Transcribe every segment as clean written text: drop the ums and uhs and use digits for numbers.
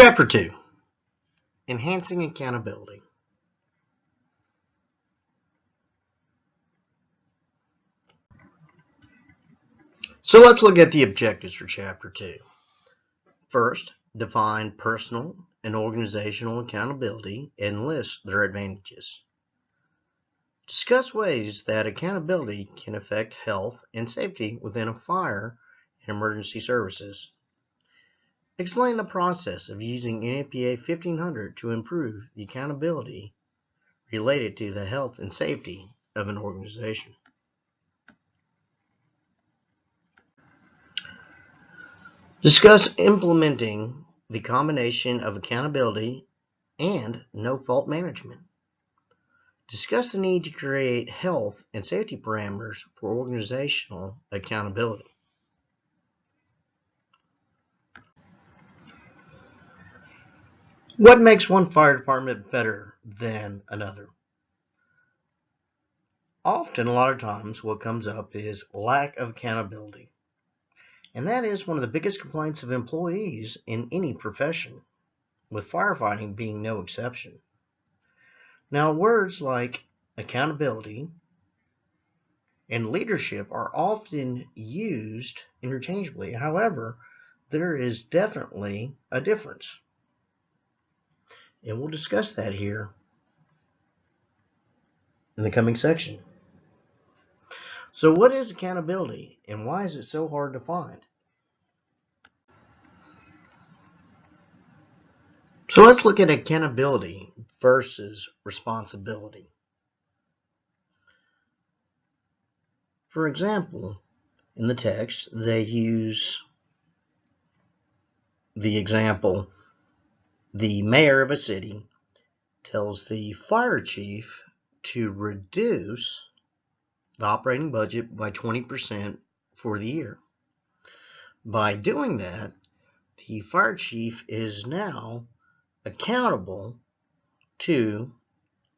Chapter 2, Enhancing Accountability. So let's look at the objectives for Chapter 2. First, define personal and organizational accountability and list their advantages. Discuss ways that accountability can affect health and safety within a fire and emergency services. Explain the process of using NFPA 1500 to improve the accountability related to the health and safety of an organization. Discuss implementing the combination of accountability and no-fault management. Discuss the need to create health and safety parameters for organizational accountability. What makes one fire department better than another? Often, a lot of times, what comes up is lack of accountability. And that is one of the biggest complaints of employees in any profession, with firefighting being no exception. Now, words like accountability and leadership are often used interchangeably. However, there is definitely a difference. And we'll discuss that here in the coming section. So what is accountability and why is it so hard to find? So let's look at accountability versus responsibility. For example, in the text, they use the example, the mayor of a city tells the fire chief to reduce the operating budget by 20% for the year. By doing that, the fire chief is now accountable to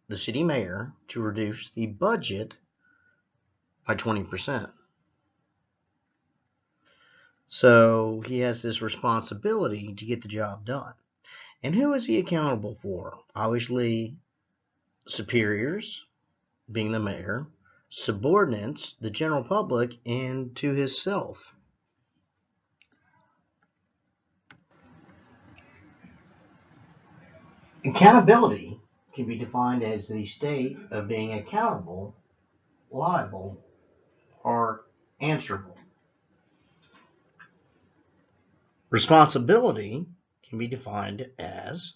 the city mayor to reduce the budget by 20%. So he has this responsibility to get the job done. And who is he accountable for? Obviously, superiors, being the mayor, subordinates, the general public, and to himself. Accountability can be defined as the state of being accountable, liable, or answerable. Responsibility can be defined as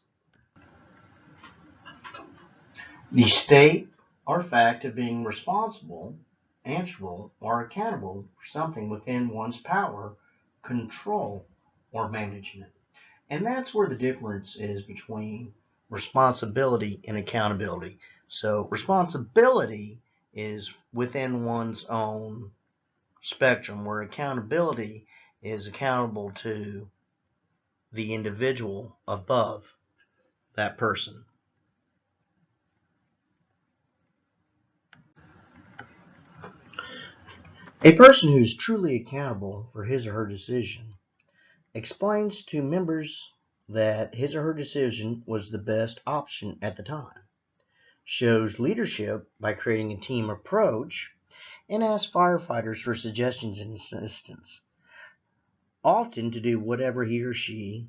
the state or fact of being responsible, answerable, or accountable for something within one's power, control, or management. And that's where the difference is between responsibility and accountability. So responsibility is within one's own spectrum, where accountability is accountable to the individual above that person. A person who's truly accountable for his or her decision explains to members that his or her decision was the best option at the time, shows leadership by creating a team approach, and asks firefighters for suggestions and assistance, often to do whatever he or she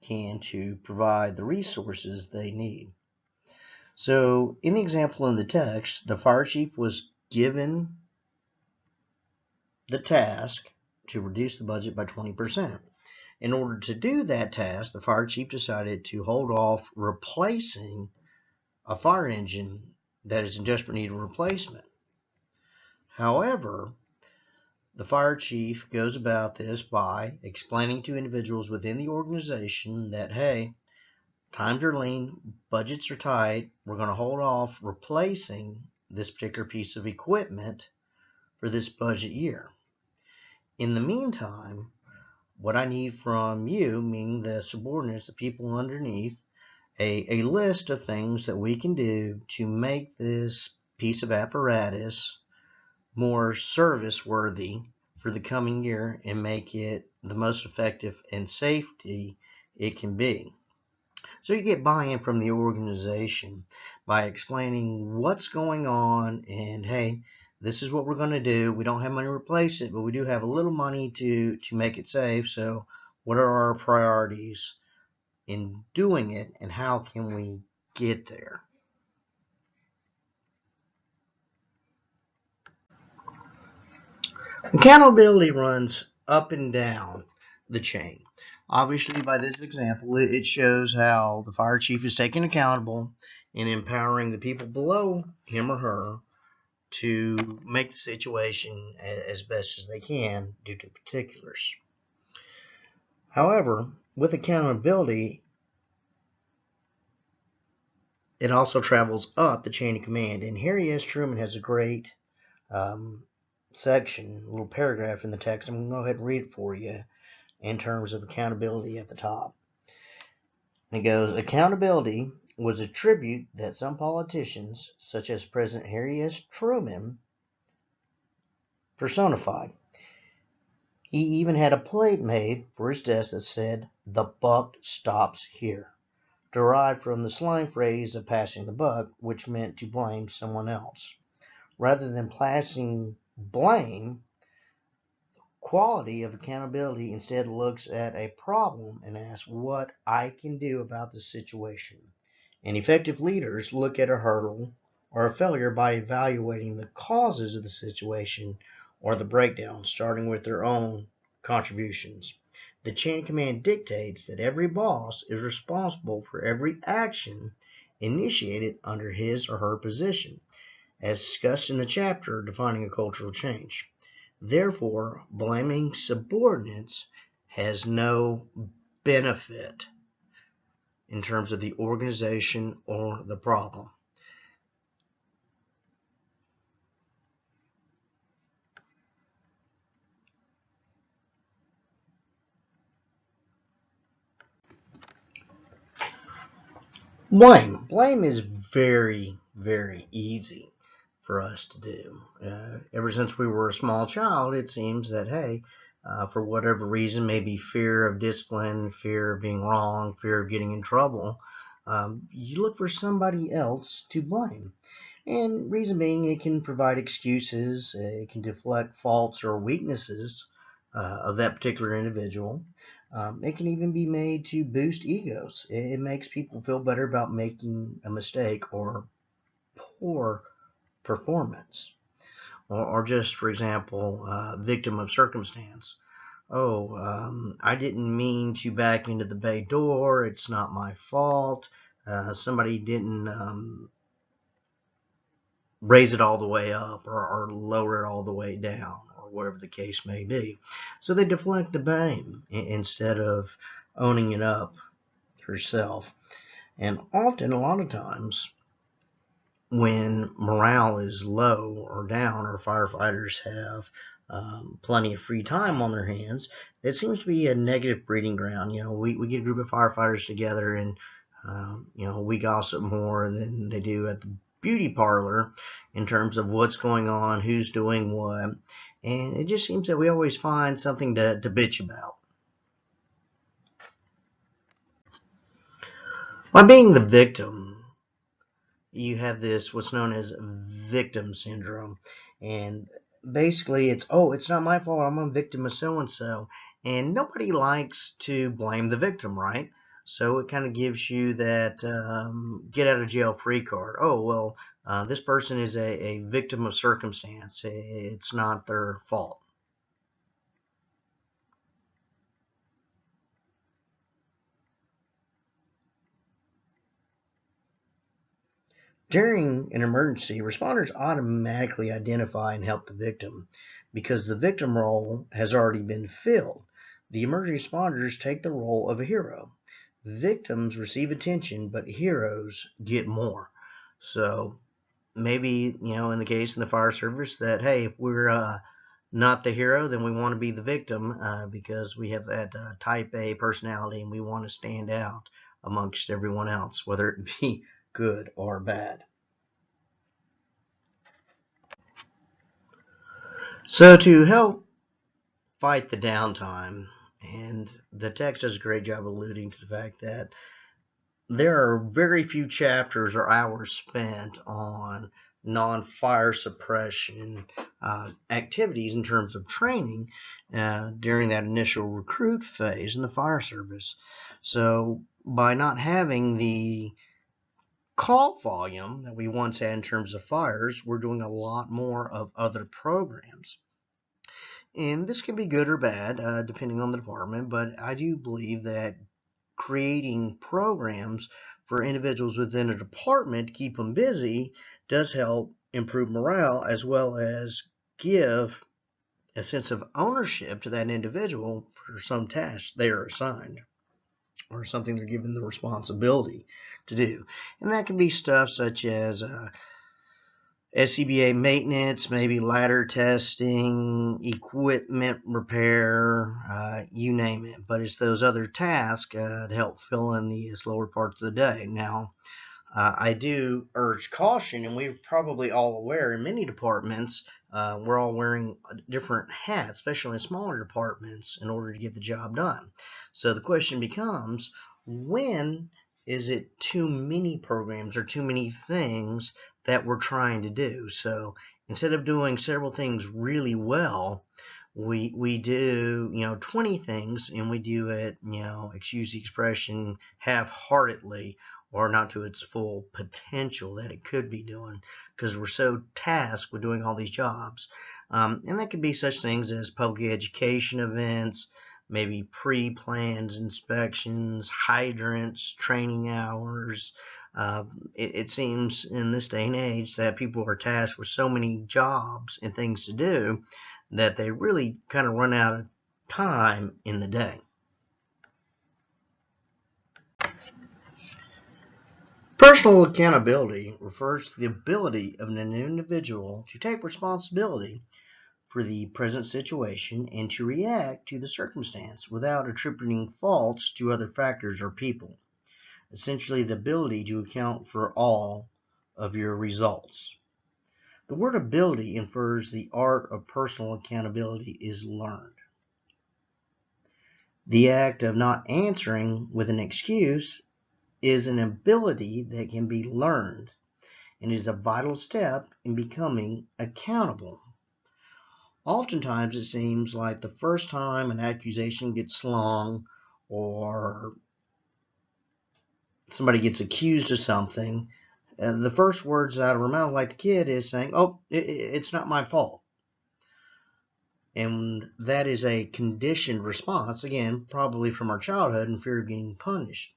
can to provide the resources they need. So in the example in the text, the fire chief was given the task to reduce the budget by 20%. In order to do that task, the fire chief decided to hold off replacing a fire engine that is in desperate need of replacement. However, the fire chief goes about this by explaining to individuals within the organization that, hey, times are lean, budgets are tight, we're going to hold off replacing this particular piece of equipment for this budget year. In the meantime, what I need from you, meaning the subordinates, the people underneath, a list of things that we can do to make this piece of apparatus more service worthy for the coming year and make it the most effective and safety it can be. So you get buy-in from the organization by explaining what's going on and, hey, this is what we're going to do. We don't have money to replace it, but we do have a little money to make it safe. So what are our priorities in doing it, and how can we get there? Accountability runs up and down the chain. Obviously, by this example, it shows how the fire chief is taking accountable and empowering the people below him or her to make the situation as best as they can due to the particulars. However, with accountability, it also travels up the chain of command. And Harry S. Truman has a great section, a little paragraph in the text. I'm going to go ahead and read it for you in terms of accountability at the top. It goes, accountability was a tribute that some politicians, such as President Harry S. Truman, personified. He even had a plate made for his desk that said, "The buck stops here," derived from the slang phrase of passing the buck, which meant to blame someone else. Rather than placing blame, quality of accountability instead looks at a problem and asks what I can do about the situation. And effective leaders look at a hurdle or a failure by evaluating the causes of the situation or the breakdown, starting with their own contributions. The chain of command dictates that every boss is responsible for every action initiated under his or her position, as discussed in the chapter defining a cultural change. Therefore, blaming subordinates has no benefit in terms of the organization or the problem. Blame is very, very easy for us to do. Ever since we were a small child, it seems that, hey, for whatever reason, maybe fear of discipline, fear of being wrong, fear of getting in trouble, you look for somebody else to blame. And reason being, it can provide excuses, it can deflect faults or weaknesses of that particular individual. It can even be made to boost egos. It makes people feel better about making a mistake or poor performance. Or just, for example, victim of circumstance. Oh, I didn't mean to back into the bay door. It's not my fault. Somebody didn't raise it all the way up or lower it all the way down or whatever the case may be. So they deflect the blame instead of owning it up herself. And often, a lot of times, when morale is low or down, or firefighters have plenty of free time on their hands, it seems to be a negative breeding ground. We get a group of firefighters together and, we gossip more than they do at the beauty parlor in terms of what's going on, who's doing what. And it just seems that we always find something to bitch about. By being the victim, you have this what's known as victim syndrome, and basically it's not my fault, I'm a victim of so and so, and nobody likes to blame the victim, right? So it kind of gives you that get out of jail free card. Oh well, this person is a victim of circumstance, it's not their fault. During an emergency, responders automatically identify and help the victim because the victim role has already been filled. The emergency responders take the role of a hero. Victims receive attention, but heroes get more. So maybe, in the case in the fire service that, hey, if we're not the hero, then we want to be the victim because we have that type A personality and we want to stand out amongst everyone else, whether it be good or bad. So to help fight the downtime And the text does a great job alluding to the fact that there are very few chapters or hours spent on non-fire suppression activities in terms of training during that initial recruit phase in the fire service. So by not having the call volume that we once had in terms of fires, we're doing a lot more of other programs. And this can be good or bad, depending on the department, but I do believe that creating programs for individuals within a department to keep them busy does help improve morale, as well as give a sense of ownership to that individual for some tasks they are assigned or something they're given the responsibility to do. And that can be stuff such as SCBA maintenance, maybe ladder testing, equipment repair, you name it. But it's those other tasks to help fill in the slower parts of the day. Now, I do urge caution, and we're probably all aware in many departments, we're all wearing different hats, especially in smaller departments, in order to get the job done. So the question becomes, when is it too many programs or too many things that we're trying to do? So instead of doing several things really well, we do 20 things, and we do it, excuse the expression, half-heartedly, or not to its full potential that it could be doing, because we're so tasked with doing all these jobs. And that could be such things as public education events, maybe pre-plans, inspections, hydrants, training hours. It seems in this day and age that people are tasked with so many jobs and things to do that they really kind of run out of time in the day. Personal accountability refers to the ability of an individual to take responsibility for the present situation and to react to the circumstance without attributing faults to other factors or people. Essentially, the ability to account for all of your results. The word ability infers the art of personal accountability is learned. The act of not answering with an excuse is an ability that can be learned and is a vital step in becoming accountable. Oftentimes, it seems like the first time an accusation gets slung or somebody gets accused of something, the first words out of her mouth, like the kid, is saying, "Oh, it's not my fault." And that is a conditioned response, again, probably from our childhood and fear of being punished.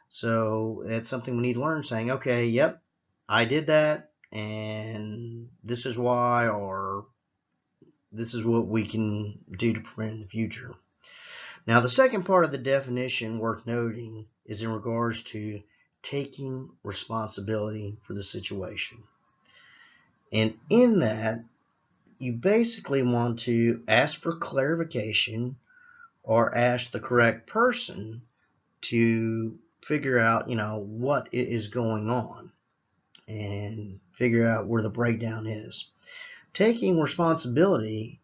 So it's something we need to learn, saying, okay, yep, I did that, and this is why, or this is what we can do to prevent in the future. Now, the second part of the definition worth noting is in regards to taking responsibility for the situation. And in that, you basically want to ask for clarification or ask the correct person to figure out, what is going on and figure out where the breakdown is. Taking responsibility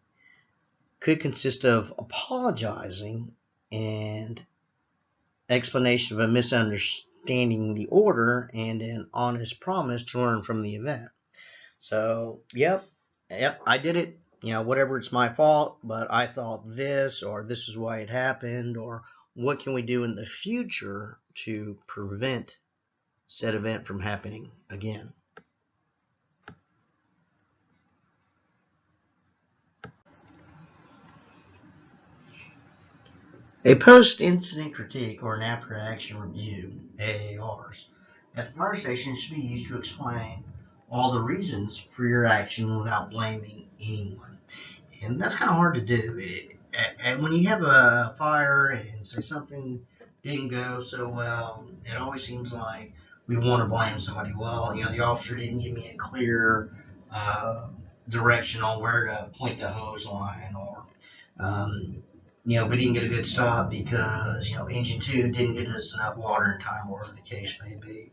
could consist of apologizing and explanation of a misunderstanding the order and an honest promise to learn from the event. So, yep, I did it. Whatever, it's my fault, but I thought this, or this is why it happened, or what can we do in the future to prevent said event from happening again. A post-incident critique or an after-action review, AARs, at the fire station should be used to explain all the reasons for your action without blaming anyone. And that's kind of hard to do. And when you have a fire and say something didn't go so well, it always seems like we want to blame somebody. Well, the officer didn't give me a clear direction on where to point the hose line, or we didn't get a good stop because engine 2 didn't get us enough water in time, whatever the case may be.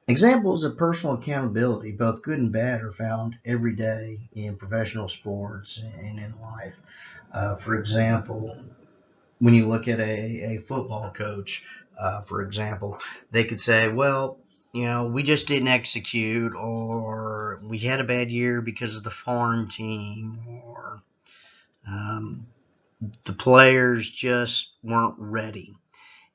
Examples of personal accountability, both good and bad, are found every day in professional sports and in life. For example, when you look at a football coach, for example, they could say, well, we just didn't execute, or we had a bad year because of the foreign team, or um, the players just weren't ready.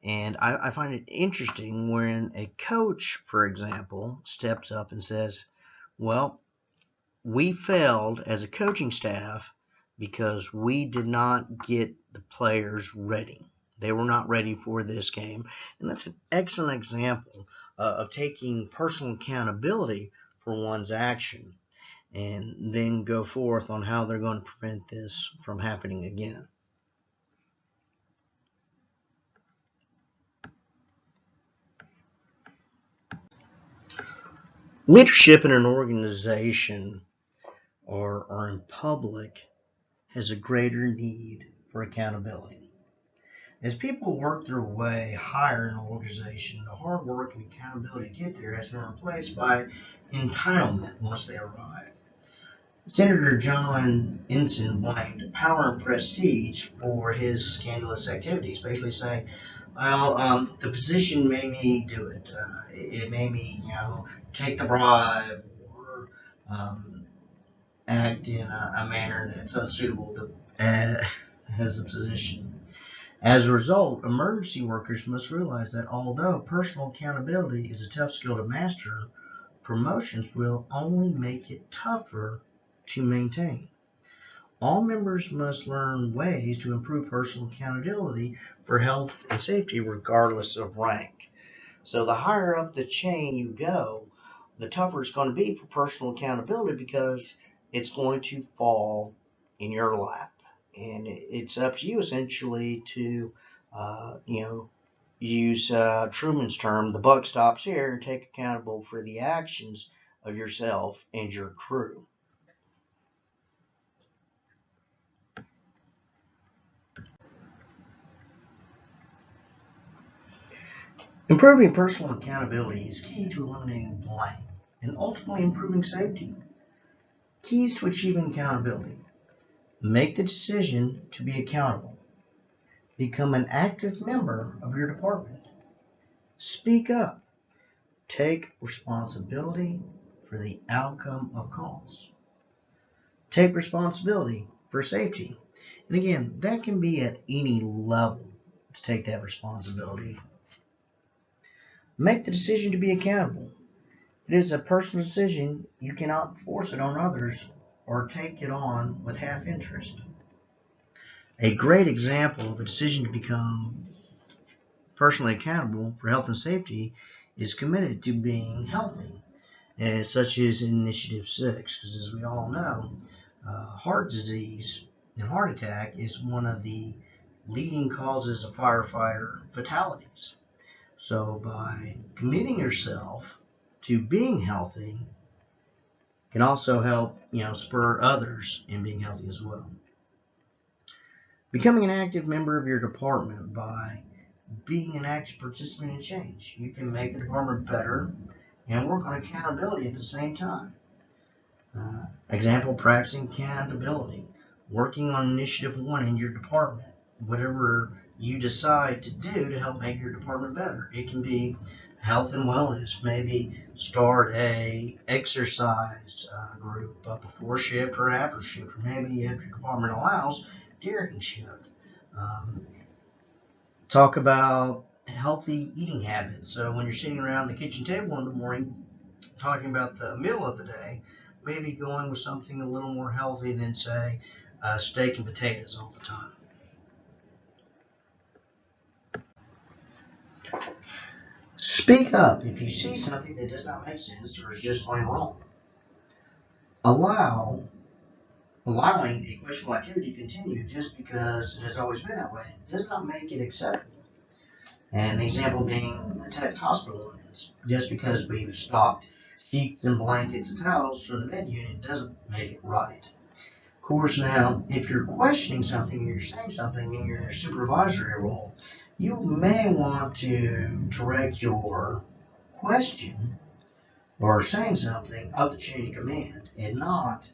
And I find it interesting when a coach, for example, steps up and says, well, we failed as a coaching staff because we did not get the players ready. They were not ready for this game. And that's an excellent example of taking personal accountability for one's action and then go forth on how they're going to prevent this from happening again. Leadership in an organization or in public has a greater need for accountability. As people work their way higher in an organization, the hard work and accountability to get there has been replaced by entitlement once they arrive. Senator John Ensign blamed power and prestige for his scandalous activities, basically saying, well, the position made me do it. It made me, take the bribe or act in a manner that's unsuitable as the position. As a result, emergency workers must realize that although personal accountability is a tough skill to master, promotions will only make it tougher to maintain. All members must learn ways to improve personal accountability for health and safety regardless of rank. So the higher up the chain you go, the tougher it's going to be for personal accountability because it's going to fall in your lap. And it's up to you essentially to, use Truman's term, the buck stops here, and take accountable for the actions of yourself and your crew. Improving personal accountability is key to eliminating blame and ultimately improving safety. Keys to achieving accountability: make the decision to be accountable. Become an active member of your department. Speak up. Take responsibility for the outcome of calls. Take responsibility for safety. And again, that can be at any level to take that responsibility. Make the decision to be accountable. It is a personal decision. You cannot force it on others or take it on with half interest. A great example of a decision to become personally accountable for health and safety is committed to being healthy, such as Initiative 6, because as we all know, heart disease and heart attack is one of the leading causes of firefighter fatalities. So by committing yourself to being healthy can also help, spur others in being healthy as well. Becoming an active member of your department by being an active participant in change. You can make the department better and work on accountability at the same time. Example, practicing accountability, working on initiative 1 in your department, whatever you decide to do to help make your department better. It can be health and wellness, maybe start a exercise group before shift or after shift, or maybe if your department allows, during shift. Talk about healthy eating habits. So when you're sitting around the kitchen table in the morning talking about the meal of the day, maybe going with something a little more healthy than, say, steak and potatoes all the time. Speak up if you see something that does not make sense or is just plain wrong. Allowing a questionable activity to continue just because it has always been that way does not make it acceptable. And the example being attacked hospital lines. Just because we've stocked sheets and blankets and towels from the med unit doesn't make it right. Of course, now, if you're questioning something and you're saying something in your supervisory role, you may want to direct your question or saying something up the chain of command and not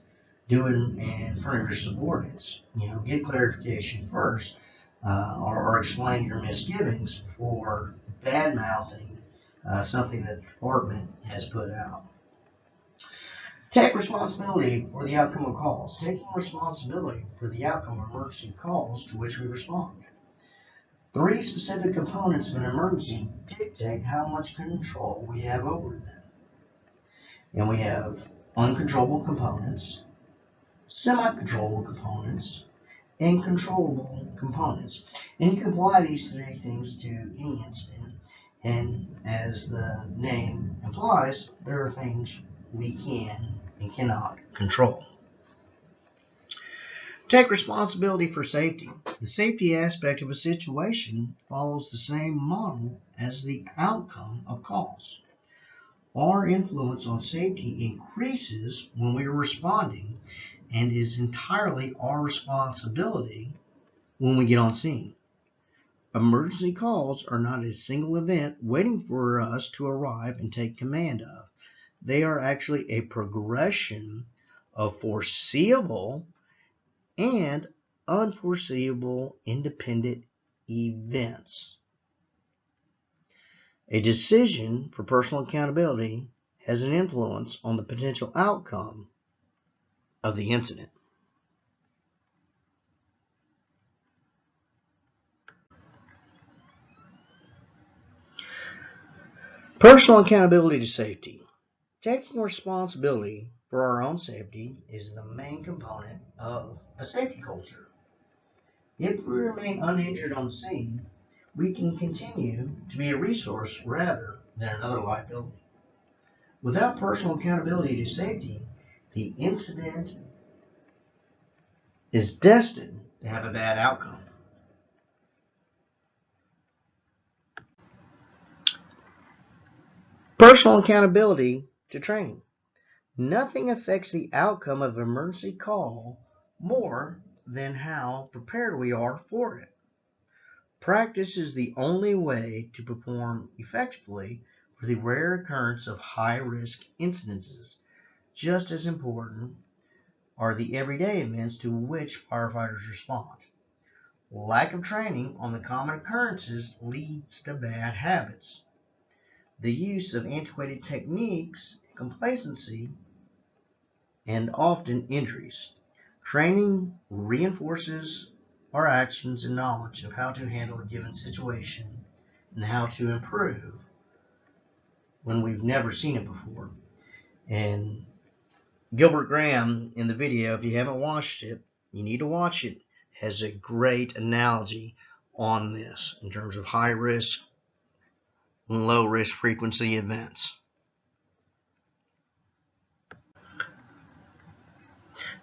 do it in front of your subordinates. Get clarification first, or explain your misgivings before bad mouthing something that the department has put out. Take responsibility for the outcome of calls. Taking responsibility for the outcome of emergency calls to which we respond. 3 specific components of an emergency dictate how much control we have over them. And we have uncontrollable components, semi-controllable components, and controllable components. And you can apply these 3 things to any incident. And as the name implies, there are things we can and cannot control. Take responsibility for safety. The safety aspect of a situation follows the same model as the outcome of calls. Our influence on safety increases when we are responding and is entirely our responsibility when we get on scene. Emergency calls are not a single event waiting for us to arrive and take command of. They are actually a progression of foreseeable and unforeseeable independent events. A decision for personal accountability has an influence on the potential outcome of the incident. Personal accountability to safety. Taking responsibility for our own safety is the main component of a safety culture. If we remain uninjured on the scene, we can continue to be a resource rather than another liability. Without personal accountability to safety, the incident is destined to have a bad outcome. Personal accountability to training. Nothing affects the outcome of an emergency call more than how prepared we are for it. Practice is the only way to perform effectively for the rare occurrence of high-risk incidences. Just as important are the everyday events to which firefighters respond. Lack of training on the common occurrences leads to bad habits. The use of antiquated techniques, complacency, and often injuries. Training reinforces our actions and knowledge of how to handle a given situation and how to improve when we've never seen it before. And Gilbert Graham in the video, if you haven't watched it, you need to watch it, has a great analogy on this in terms of high risk and low risk frequency events.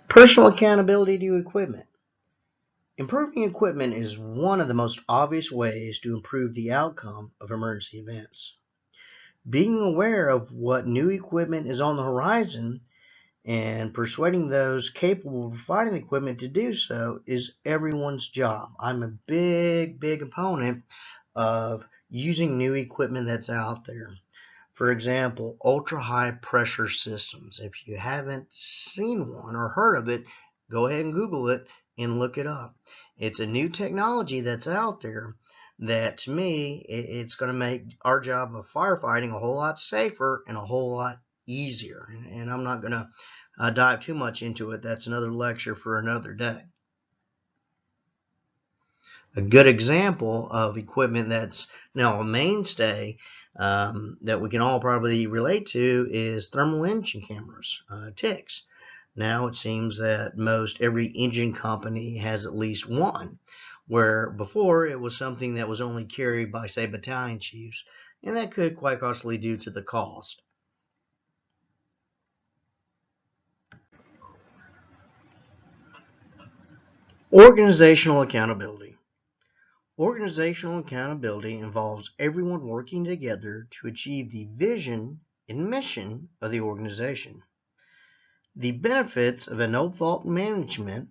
Personal accountability to equipment. Improving equipment is one of the most obvious ways to improve the outcome of emergency events. Being aware of what new equipment is on the horizon and persuading those capable of providing the equipment to do so is everyone's job. I'm a big opponent of using new equipment that's out there. For example, ultra-high pressure systems. If you haven't seen one or heard of it, go ahead and Google it and look it up. It's a new technology that's out there that, to me, it's going to make our job of firefighting a whole lot safer and a whole lot easier. And I'm not going to dive too much into it. That's another lecture for another day. A good example of equipment that's now a mainstay that we can all probably relate to is thermal engine cameras, TICs. Now it seems that most every engine company has at least one, where before it was something that was only carried by, say, battalion chiefs, and that could quite costly due to the cost. Organizational accountability. Organizational accountability involves everyone working together to achieve the vision and mission of the organization. The benefits of a no-fault management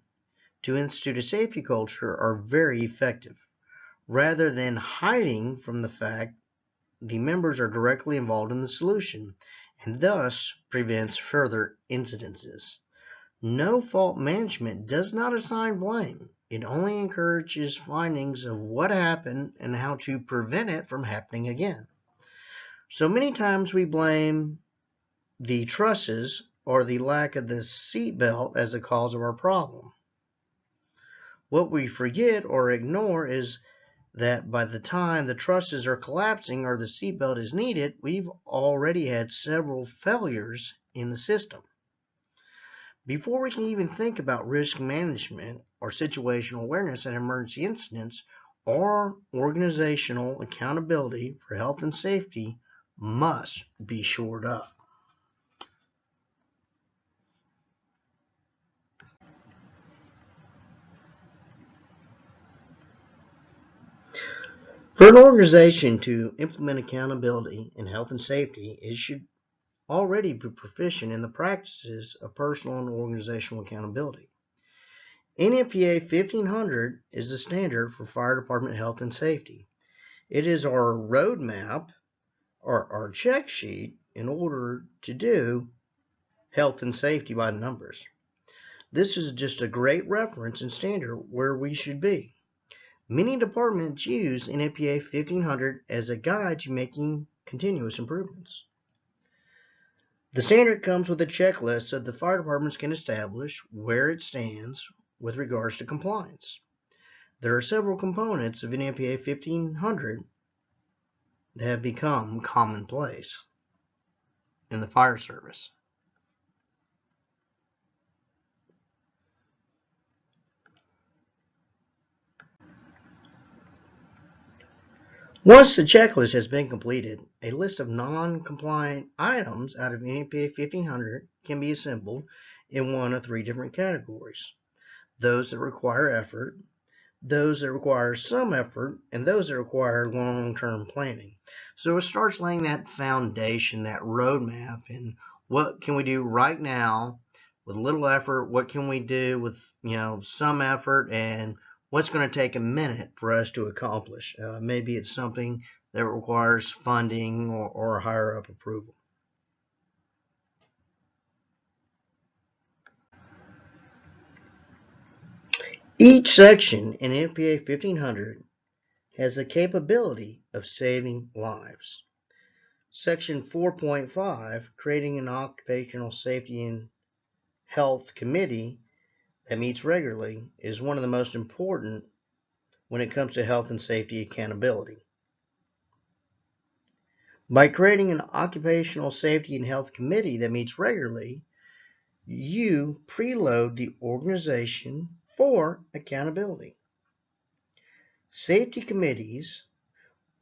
to institute a safety culture are very effective. Rather than hiding from the fact, the members are directly involved in the solution and thus prevents further incidences. No fault management does not assign blame. It only encourages findings of what happened and how to prevent it from happening again. So many times we blame the trusses or the lack of the seatbelt as the cause of our problem. What we forget or ignore is that by the time the trusses are collapsing or the seatbelt is needed, we've already had several failures in the system. Before we can even think about risk management or situational awareness and emergency incidents, our organizational accountability for health and safety must be shored up. For an organization to implement accountability in health and safety, it should already be proficient in the practices of personal and organizational accountability. NFPA 1500 is the standard for fire department health and safety. It is our roadmap or our check sheet in order to do health and safety by the numbers. This is just a great reference and standard where we should be. Many departments use NFPA 1500 as a guide to making continuous improvements. The standard comes with a checklist so the fire departments can establish where it stands with regards to compliance. There are several components of NFPA 1500 that have become commonplace in the fire service. Once the checklist has been completed, a list of non-compliant items out of NFPA 1500 can be assembled in one of three different categories: those that require effort, those that require some effort, and those that require long-term planning. So it starts laying that foundation, that roadmap, and what can we do right now with little effort? What can we do with some effort, and what's going to take a minute for us to accomplish? Maybe it's something that requires funding or higher up approval. Each section in NFPA 1500 has the capability of saving lives. Section 4.5, creating an occupational safety and health committee that meets regularly, is one of the most important when it comes to health and safety accountability. By creating an occupational safety and health committee that meets regularly, you preload the organization for accountability. Safety committees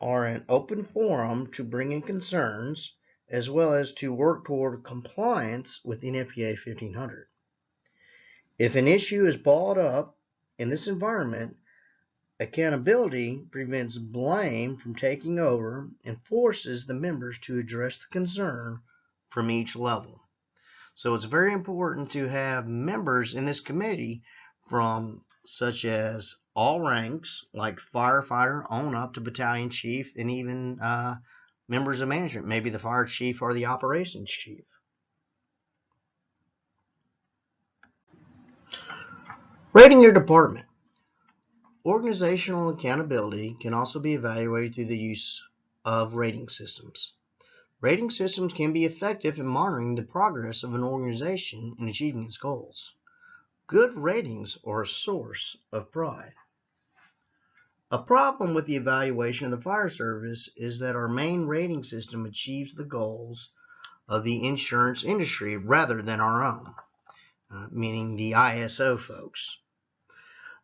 are an open forum to bring in concerns as well as to work toward compliance with NFPA 1500. If an issue is balled up in this environment, accountability prevents blame from taking over and forces the members to address the concern from each level. So it's very important to have members in this committee from such as all ranks, like firefighter on up to battalion chief, and even members of management, maybe the fire chief or the operations chief. Rating your department. Organizational accountability can also be evaluated through the use of rating systems. Rating systems can be effective in monitoring the progress of an organization in achieving its goals. Good ratings are a source of pride. A problem with the evaluation of the fire service is that our main rating system achieves the goals of the insurance industry rather than our own, meaning the ISO folks.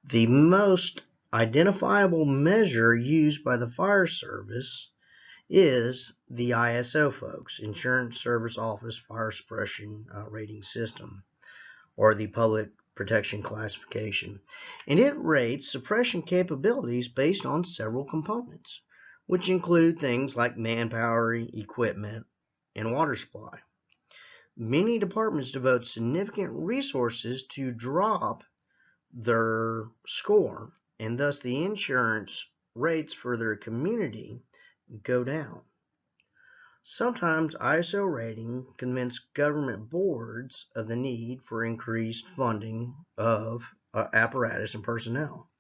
The most identifiable measure used by the fire service is the ISO folks, Insurance Service Office Fire Suppression Rating System, or the Public Protection Classification. And it rates suppression capabilities based on several components, which include things like manpower, equipment, and water supply. Many departments devote significant resources to drop their score, and thus the insurance rates for their community go down. Sometimes ISO rating convince government boards of the need for increased funding of apparatus and personnel.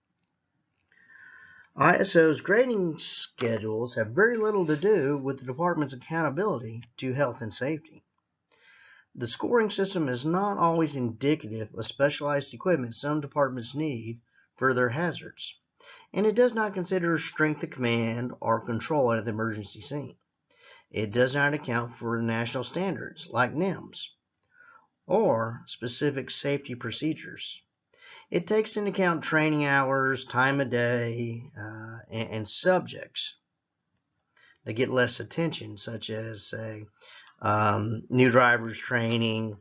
ISO's grading schedules have very little to do with the department's accountability to health and safety. The scoring system is not always indicative of specialized equipment some departments need for their hazards, and it does not consider strength of command or control at the emergency scene. It does not account for national standards like NIMS or specific safety procedures. It takes into account training hours, time of day, and subjects that get less attention, such as, say, new drivers training,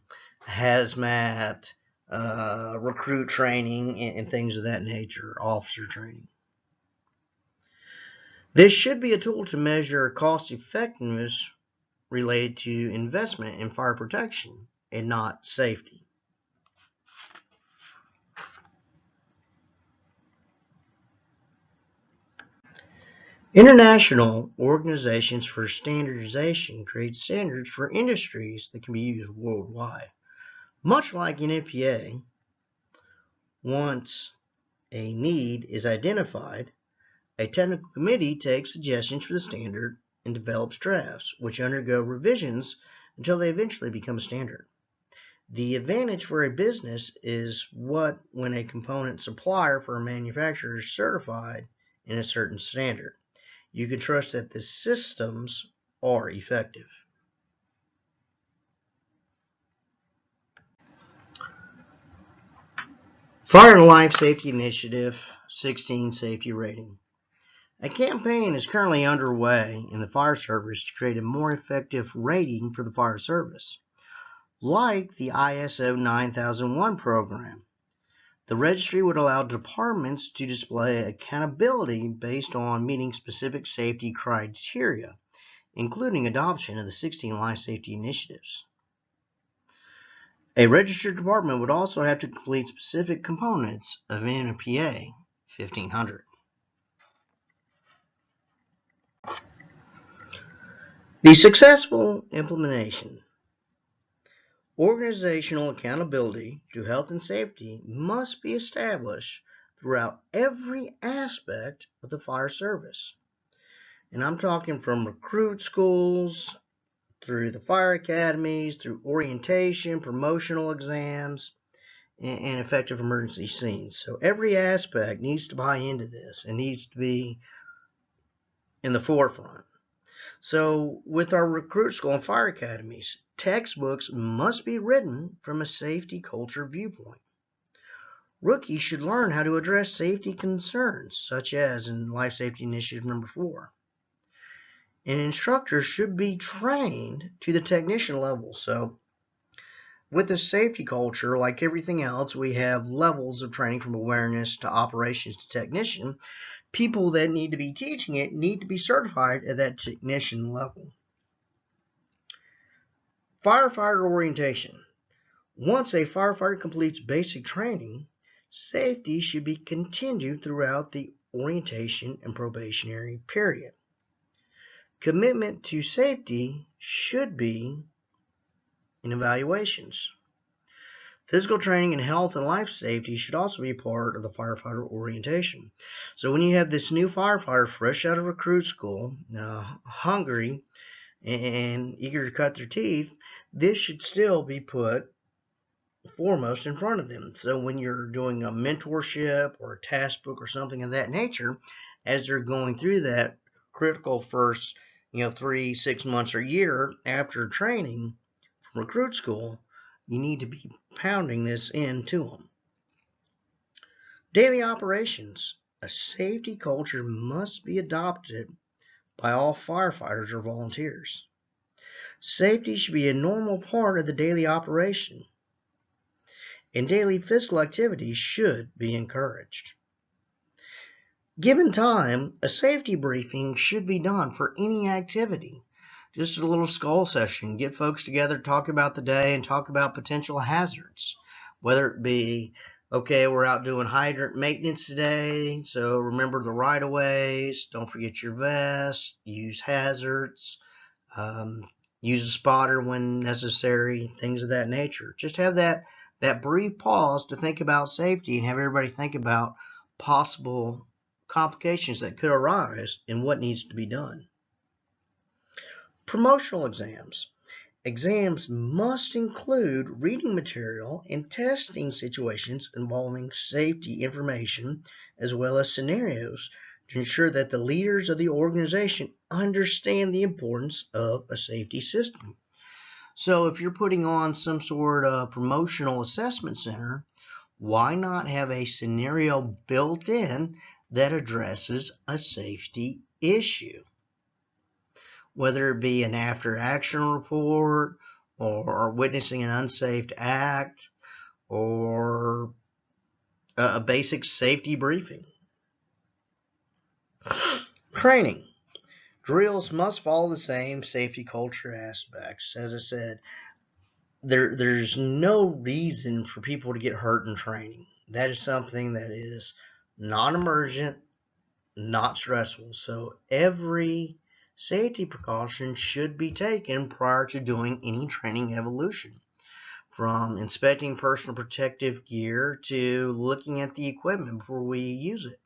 hazmat, recruit training, and things of that nature, officer training. This should be a tool to measure cost effectiveness related to investment in fire protection and not safety. International organizations for standardization create standards for industries that can be used worldwide. Much like in EPA, once a need is identified, a technical committee takes suggestions for the standard and develops drafts, which undergo revisions until they eventually become a standard. The advantage for a business is when a component supplier for a manufacturer is certified in a certain standard. You can trust that the systems are effective. Fire and Life Safety Initiative 16 Safety Rating. A campaign is currently underway in the fire service to create a more effective rating for the fire service. Like the ISO 9001 program, the registry would allow departments to display accountability based on meeting specific safety criteria, including adoption of the 16 life safety initiatives. A registered department would also have to complete specific components of NPA 1500. The successful implementation. Organizational accountability to health and safety must be established throughout every aspect of the fire service. And I'm talking from recruit schools, through the fire academies, through orientation, promotional exams, and effective emergency scenes. So every aspect needs to buy into this and needs to be in the forefront. So with our recruit school and fire academies, textbooks must be written from a safety culture viewpoint. Rookies should learn how to address safety concerns, such as in Life Safety Initiative number 4. And instructors should be trained to the technician level. So with the safety culture, like everything else, we have levels of training from awareness to operations to technician. People that need to be teaching it need to be certified at that technician level. Firefighter orientation. Once a firefighter completes basic training, safety should be continued throughout the orientation and probationary period. Commitment to safety should be in evaluations. Physical training and health and life safety should also be part of the firefighter orientation. So when you have this new firefighter fresh out of recruit school, hungry and eager to cut their teeth, this should still be put foremost in front of them. So when you're doing a mentorship or a task book or something of that nature, as they're going through that critical first 3, 6 months or year after training from recruit school, you need to be pounding this into them. Daily operations. A safety culture must be adopted by all firefighters or volunteers. Safety should be a normal part of the daily operation, and daily physical activity should be encouraged. Given time, a safety briefing should be done for any activity. Just a little skull session, get folks together, talk about the day, and talk about potential hazards. Whether it be, okay, we're out doing hydrant maintenance today, so remember the right-of-ways, don't forget your vest, use hazards, Use a spotter when necessary, things of that nature. Just have that brief pause to think about safety and have everybody think about possible complications that could arise and what needs to be done. Promotional exams. Exams must include reading material and testing situations involving safety information as well as scenarios to ensure that the leaders of the organization understand the importance of a safety system. So if you're putting on some sort of promotional assessment center, why not have a scenario built in that addresses a safety issue? Whether it be an after action report or witnessing an unsafe act or a basic safety briefing. Training. Drills must follow the same safety culture aspects. As I said, there's no reason for people to get hurt in training. That is something that is non-emergent, not stressful. So every safety precaution should be taken prior to doing any training evolution. From inspecting personal protective gear to looking at the equipment before we use it.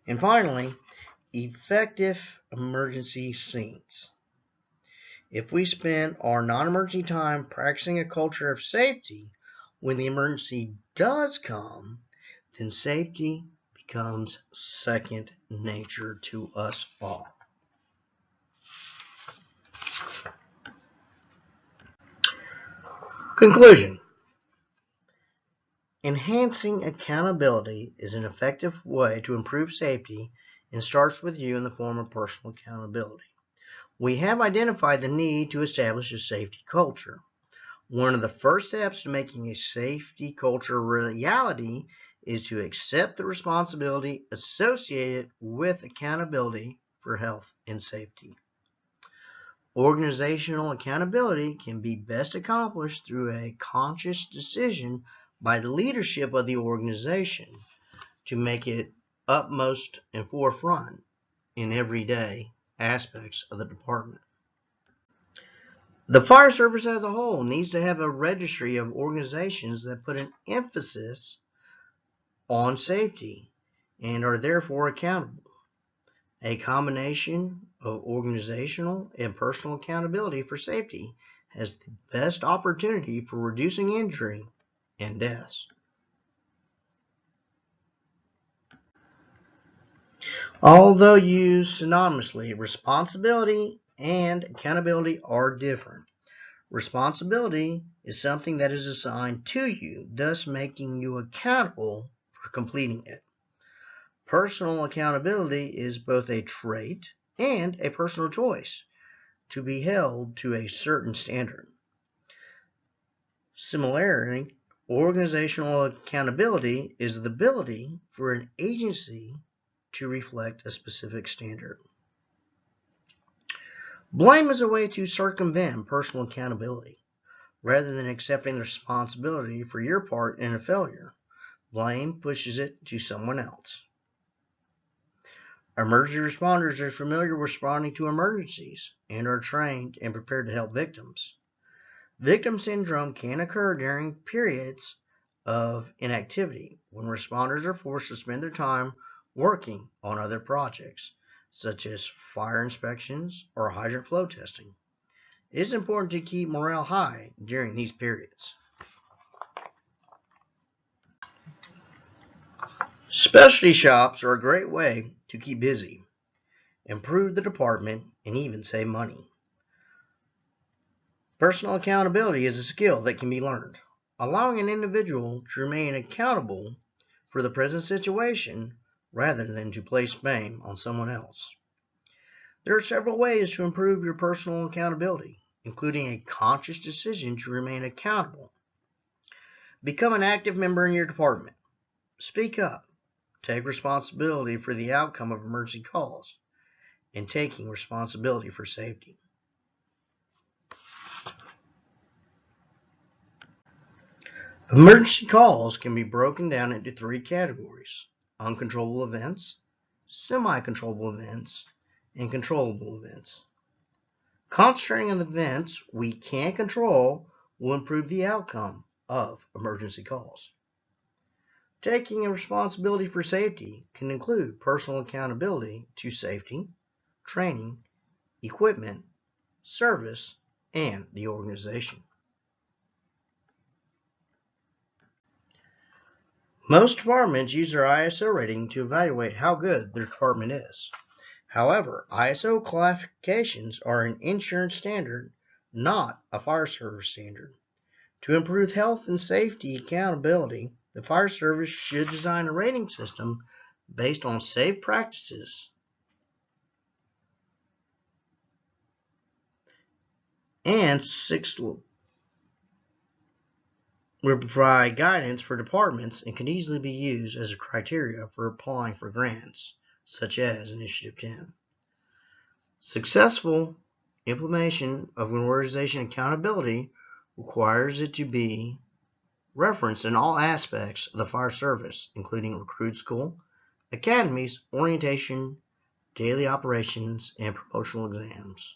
And finally, effective emergency scenes. If we spend our non-emergency time practicing a culture of safety, when the emergency does come, then safety becomes second nature to us all. Conclusion. Enhancing accountability is an effective way to improve safety and starts with you in the form of personal accountability. We have identified the need to establish a safety culture. One of the first steps to making a safety culture a reality is to accept the responsibility associated with accountability for health and safety. Organizational accountability can be best accomplished through a conscious decision by the leadership of the organization to make it utmost and forefront in everyday aspects of the department. The fire service as a whole needs to have a registry of organizations that put an emphasis on safety and are therefore accountable. A combination of organizational and personal accountability for safety has the best opportunity for reducing injury and deaths. Although used synonymously, responsibility and accountability are different. Responsibility is something that is assigned to you, thus making you accountable for completing it. Personal accountability is both a trait and a personal choice to be held to a certain standard. Similarly, organizational accountability is the ability for an agency to reflect a specific standard. Blame is a way to circumvent personal accountability. Rather than accepting the responsibility for your part in a failure, blame pushes it to someone else. Emergency responders are familiar with responding to emergencies and are trained and prepared to help victims. Victim syndrome can occur during periods of inactivity when responders are forced to spend their time working on other projects, such as fire inspections or hydrant flow testing. It is important to keep morale high during these periods. Specialty shops are a great way to keep busy, improve the department, and even save money. Personal accountability is a skill that can be learned, allowing an individual to remain accountable for the present situation rather than to place blame on someone else. There are several ways to improve your personal accountability, including a conscious decision to remain accountable. Become an active member in your department. Speak up. Take responsibility for the outcome of emergency calls and taking responsibility for safety. Emergency calls can be broken down into three categories: uncontrollable events, semi-controllable events, and controllable events. Concentrating on the events we can control will improve the outcome of emergency calls. Taking a responsibility for safety can include personal accountability to safety, training, equipment, service, and the organization. Most departments use their ISO rating to evaluate how good their department is. However, ISO classifications are an insurance standard, not a fire service standard. To improve health and safety accountability, the fire service should design a rating system based on safe practices and will provide guidance for departments and can easily be used as a criteria for applying for grants, such as Initiative 10. Successful implementation of an organization accountability requires it to be referenced in all aspects of the fire service, including recruit school, academies, orientation, daily operations, and promotional exams,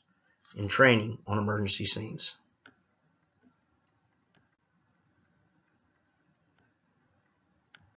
and training on emergency scenes.